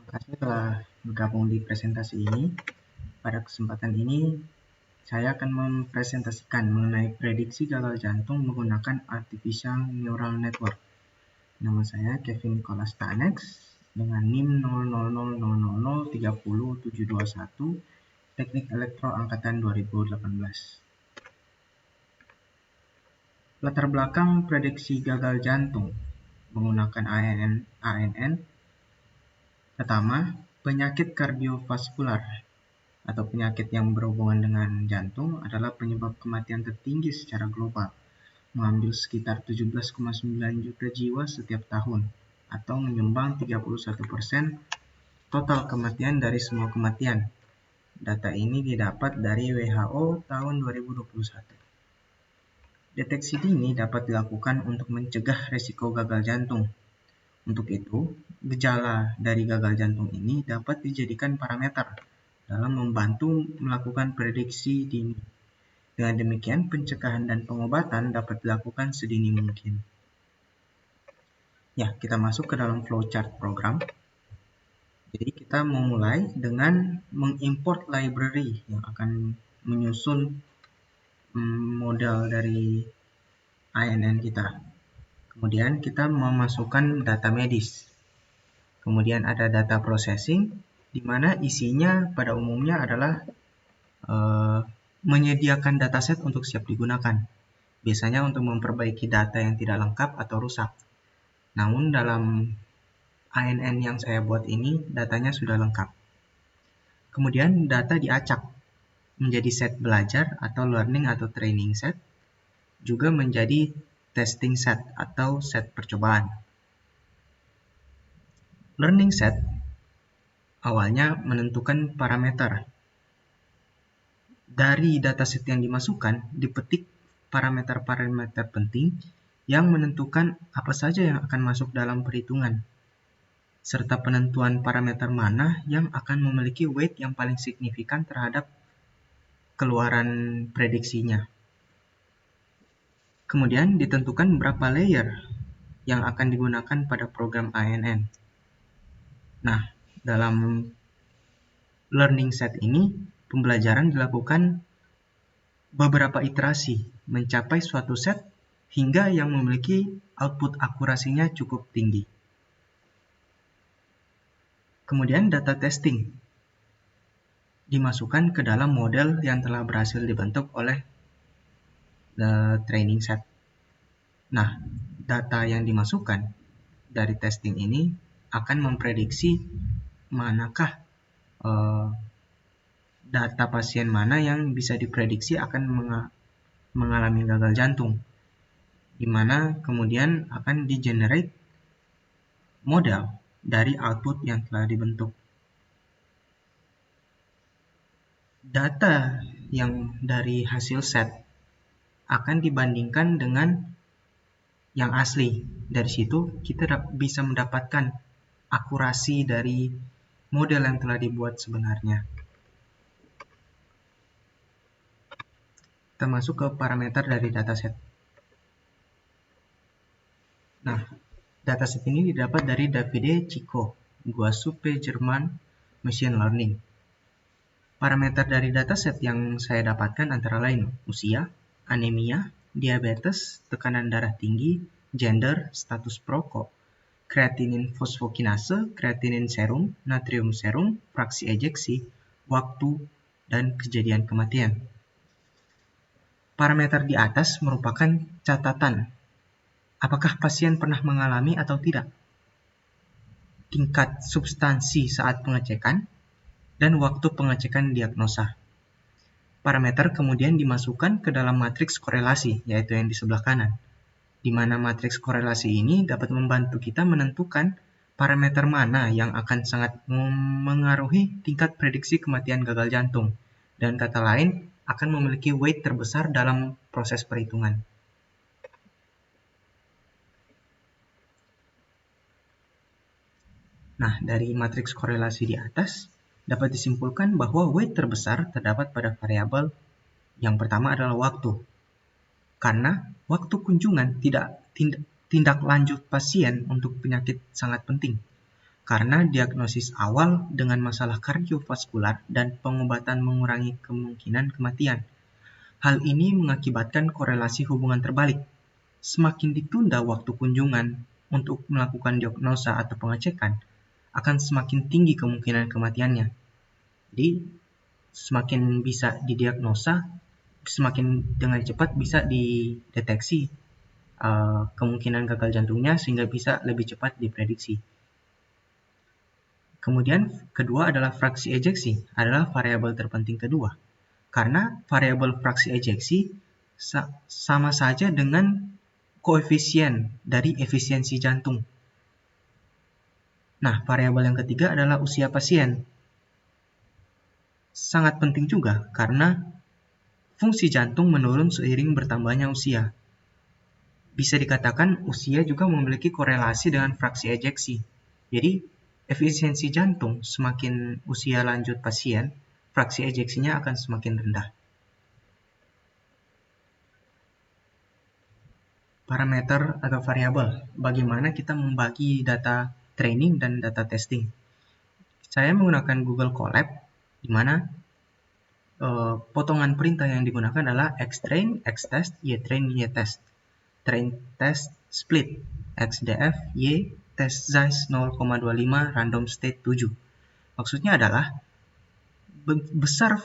kasih telah bergabung di presentasi ini. Pada kesempatan ini, saya akan mempresentasikan mengenai prediksi gagal jantung menggunakan Artificial Neural Network. Nama saya Kevin Nicholas Tanex dengan NIM 0000030721, Teknik Elektro Angkatan 2018. Latar belakang prediksi gagal jantung menggunakan ANN. Pertama, penyakit kardiovaskular atau penyakit yang berhubungan dengan jantung adalah penyebab kematian tertinggi secara global, mengambil sekitar 17,9 juta jiwa setiap tahun, atau menyumbang 31% total kematian dari semua kematian. Data ini didapat dari WHO tahun 2021. Deteksi dini dapat dilakukan untuk mencegah risiko gagal jantung. Untuk itu, gejala dari gagal jantung ini dapat dijadikan parameter dalam membantu melakukan prediksi dini. Dengan demikian, pencegahan dan pengobatan dapat dilakukan sedini mungkin. Ya, kita masuk ke dalam flowchart program. Jadi kita memulai dengan mengimport library yang akan menyusun model dari ANN kita. Kemudian kita memasukkan data medis. Kemudian ada data processing, di mana isinya pada umumnya adalah menyediakan dataset untuk siap digunakan. Biasanya untuk memperbaiki data yang tidak lengkap atau rusak. Namun dalam ANN yang saya buat ini, datanya sudah lengkap. Kemudian data diacak menjadi set belajar atau learning atau training set, juga menjadi testing set atau set percobaan. Learning set awalnya menentukan parameter. Dari dataset yang dimasukkan, dipetik parameter-parameter penting yang menentukan apa saja yang akan masuk dalam perhitungan, serta penentuan parameter mana yang akan memiliki weight yang paling signifikan terhadap keluaran prediksinya. Kemudian ditentukan berapa layer yang akan digunakan pada program ANN. Nah, dalam learning set ini, pembelajaran dilakukan beberapa iterasi mencapai suatu set hingga yang memiliki output akurasinya cukup tinggi. Kemudian data testing dimasukkan ke dalam model yang telah berhasil dibentuk oleh training set. Nah, data yang dimasukkan dari testing ini akan memprediksi manakah data pasien mana yang bisa diprediksi akan mengalami gagal jantung, di mana kemudian akan di-generate model dari output yang telah dibentuk. Data yang dari hasil set akan dibandingkan dengan yang asli. Dari situ kita bisa mendapatkan akurasi dari model yang telah dibuat sebenarnya. Kita masuk ke parameter dari dataset. Nah, dataset ini didapat dari Davide Chico, Guasuppe Jerman Machine Learning. Parameter dari dataset yang saya dapatkan antara lain usia, anemia, diabetes, tekanan darah tinggi, gender, status perokok, kreatinin fosfokinase, kreatinin serum, natrium serum, fraksi ejeksi, waktu, dan kejadian kematian. Parameter di atas merupakan catatan apakah pasien pernah mengalami atau tidak, tingkat substansi saat pengecekan, dan waktu pengecekan diagnosa. Parameter kemudian dimasukkan ke dalam matriks korelasi, yaitu yang di sebelah kanan, di mana matriks korelasi ini dapat membantu kita menentukan parameter mana yang akan sangat mengaruhi tingkat prediksi kematian gagal jantung, dan kata lain akan memiliki weight terbesar dalam proses perhitungan. Nah, dari matriks korelasi di atas, dapat disimpulkan bahwa weight terbesar terdapat pada variabel yang pertama adalah waktu. Karena waktu kunjungan tindak lanjut pasien untuk penyakit sangat penting. karena diagnosis awal dengan masalah kardiovaskular dan pengobatan mengurangi kemungkinan kematian. Hal ini mengakibatkan korelasi hubungan terbalik. Semakin ditunda waktu kunjungan untuk melakukan diagnosa atau pengecekan, akan semakin tinggi kemungkinan kematiannya. Jadi, semakin bisa didiagnosa, semakin dengan cepat bisa dideteksi kemungkinan gagal jantungnya sehingga bisa lebih cepat diprediksi. Kemudian kedua adalah fraksi ejeksi, adalah variabel terpenting kedua. Karena variabel fraksi ejeksi sama saja dengan koefisien dari efisiensi jantung. Nah, variabel yang ketiga adalah usia pasien. Sangat penting juga karena fungsi jantung menurun seiring bertambahnya usia. Bisa dikatakan usia juga memiliki korelasi dengan fraksi ejeksi. Jadi, efisiensi jantung semakin usia lanjut pasien, fraksi ejeksinya akan semakin rendah. Parameter atau variabel, bagaimana kita membagi data training dan data testing. Saya menggunakan Google Colab, di mana potongan perintah yang digunakan adalah xtrain, xtest, ytrain, ytest. Train test split, xdf, y, test size 0,25, random state 7. Maksudnya adalah besar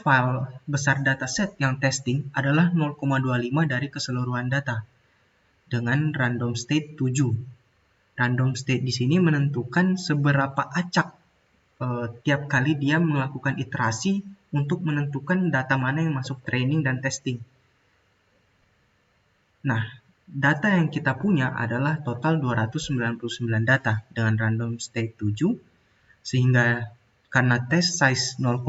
dataset yang testing adalah 0,25 dari keseluruhan data dengan random state 7. Random state di sini menentukan seberapa acak tiap kali dia melakukan iterasi untuk menentukan data mana yang masuk training dan testing. Nah, data yang kita punya adalah total 299 data dengan random state 7, sehingga karena test size 0,25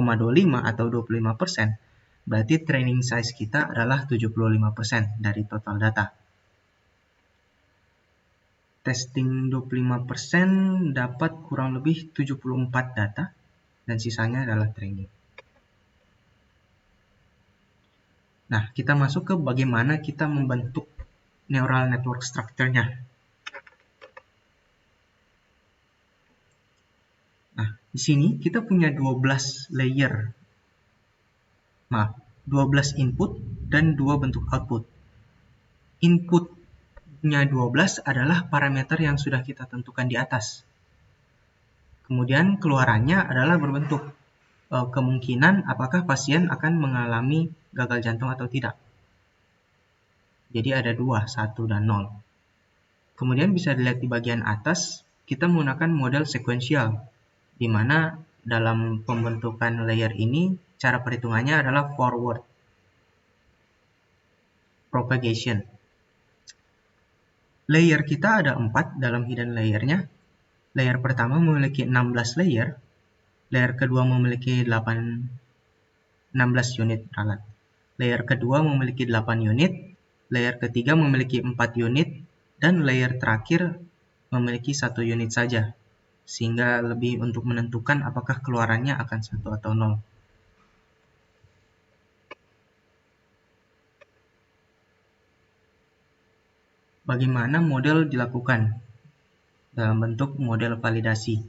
atau 25%, berarti training size kita adalah 75% dari total data. Testing 25% dapat kurang lebih 74 data, dan sisanya adalah training. Nah, kita masuk ke bagaimana kita membentuk neural network structure-nya. Nah, di sini kita punya 12 input dan 2 bentuk output. Inputnya 12 adalah parameter yang sudah kita tentukan di atas. Kemudian keluarannya adalah berbentuk kemungkinan apakah pasien akan mengalami gagal jantung atau tidak. Jadi ada 2, 1 dan 0. Kemudian bisa dilihat di bagian atas, kita menggunakan model sekuensial, di mana dalam pembentukan layer ini, cara perhitungannya adalah forward propagation. Layer kita ada 4 dalam hidden layernya. Layer pertama memiliki 16 layer, layer kedua memiliki 16 unit ralat. Layer kedua memiliki 8 unit, layer ketiga memiliki 4 unit, dan layer terakhir memiliki 1 unit saja, sehingga lebih untuk menentukan apakah keluarannya akan 1 atau 0. Bagaimana model dilakukan dalam bentuk model validasi?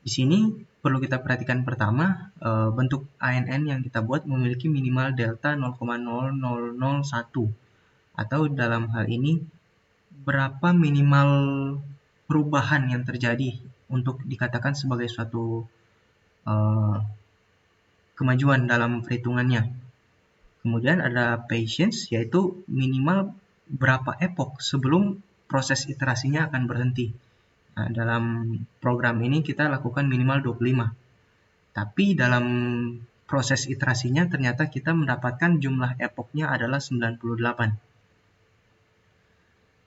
Di sini perlu kita perhatikan pertama, bentuk ANN yang kita buat memiliki minimal delta 0,0001, atau dalam hal ini berapa minimal perubahan yang terjadi untuk dikatakan sebagai suatu kemajuan dalam perhitungannya. Kemudian ada patience, yaitu minimal berapa epoch sebelum proses iterasinya akan berhenti. Nah, dalam program ini kita lakukan minimal 25. Tapi dalam proses iterasinya ternyata kita mendapatkan jumlah epochnya adalah 98.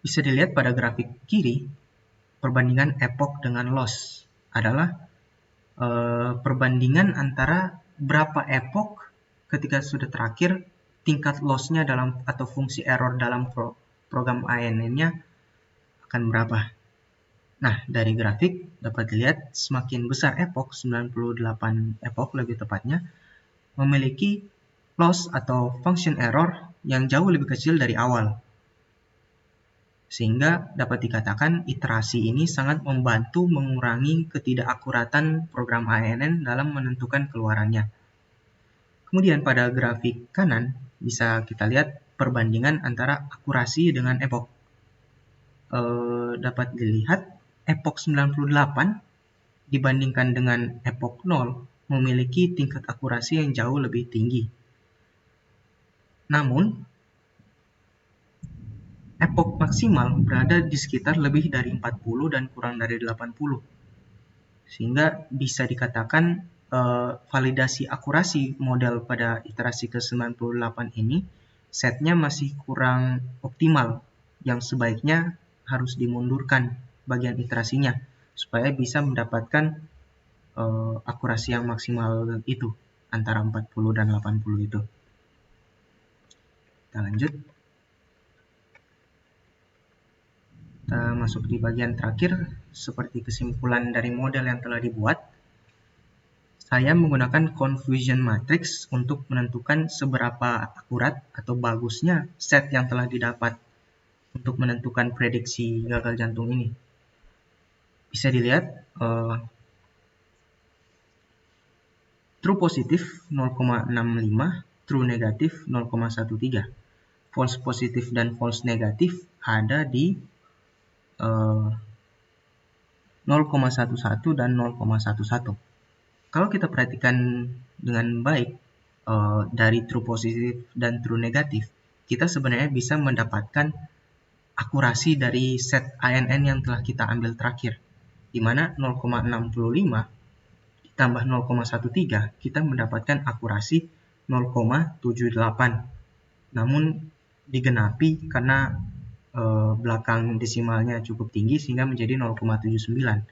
Bisa dilihat pada grafik kiri, perbandingan epoch dengan loss adalah perbandingan antara berapa epoch ketika sudah terakhir, tingkat loss-nya dalam atau fungsi error dalam program ANN-nya akan berapa. Nah, dari grafik dapat dilihat semakin besar epoch, 98 epoch lebih tepatnya, memiliki loss atau function error yang jauh lebih kecil dari awal. Sehingga dapat dikatakan iterasi ini sangat membantu mengurangi ketidakakuratan program ANN dalam menentukan keluarannya. Kemudian pada grafik kanan bisa kita lihat perbandingan antara akurasi dengan epoch. Dapat dilihat epoch 98 dibandingkan dengan epoch 0 memiliki tingkat akurasi yang jauh lebih tinggi. Namun, epoch maksimal berada di sekitar lebih dari 40 dan kurang dari 80. Sehingga bisa dikatakan validasi akurasi model pada iterasi ke-98 ini setnya masih kurang optimal, yang sebaiknya harus dimundurkan bagian iterasinya supaya bisa mendapatkan akurasi yang maksimal itu antara 40 dan 80 itu. Kita lanjut. Kita masuk di bagian terakhir. Seperti kesimpulan dari model yang telah dibuat, saya menggunakan confusion matrix untuk menentukan seberapa akurat atau bagusnya set yang telah didapat untuk menentukan prediksi gagal jantung ini. Bisa dilihat true positif 0,65, true negatif 0,13. False positif dan false negatif ada di 0,11 dan 0,11. Kalau kita perhatikan dengan baik dari true positif dan true negatif, kita sebenarnya bisa mendapatkan akurasi dari set ANN yang telah kita ambil terakhir, di mana 0,65 ditambah 0,13 kita mendapatkan akurasi 0,78. Namun digenapi karena belakang desimalnya cukup tinggi sehingga menjadi 0,79.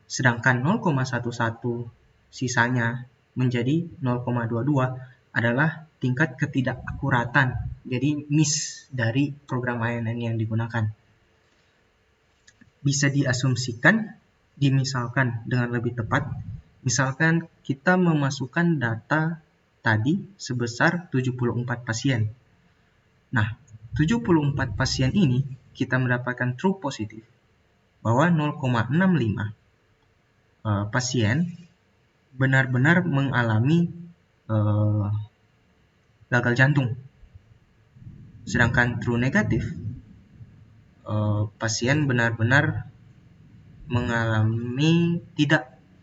Sedangkan 0,11 sisanya menjadi 0,22 adalah tingkat ketidakakuratan, jadi miss dari program ANN yang digunakan. Bisa diasumsikan, dimisalkan dengan lebih tepat, misalkan kita memasukkan data tadi sebesar 74 pasien. Nah, 74 pasien ini kita mendapatkan true positif bahwa 0,65 pasien benar-benar mengalami gagal jantung. Sedangkan true negatif, pasien benar-benar mengalami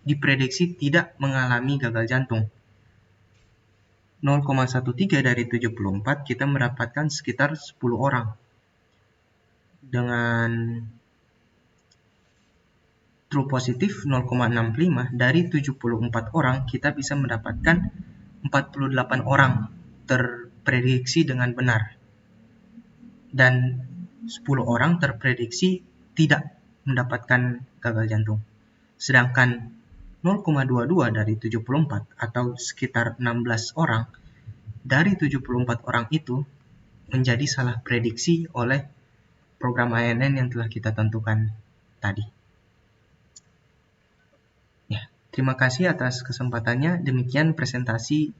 diprediksi tidak mengalami gagal jantung. 0,13 dari 74 kita mendapatkan sekitar 10 orang. Dengan true positif 0,65 dari 74 orang kita bisa mendapatkan 48 orang terprediksi dengan benar. Dan 10 orang terprediksi tidak mendapatkan gagal jantung. Sedangkan 0,22 dari 74 atau sekitar 16 orang dari 74 orang itu menjadi salah prediksi oleh program ANN yang telah kita tentukan tadi. Ya, terima kasih atas kesempatannya. Demikian presentasi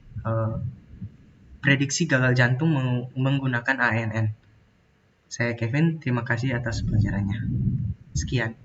prediksi gagal jantung menggunakan ANN. Saya Kevin, terima kasih atas pelajarannya. Sekian.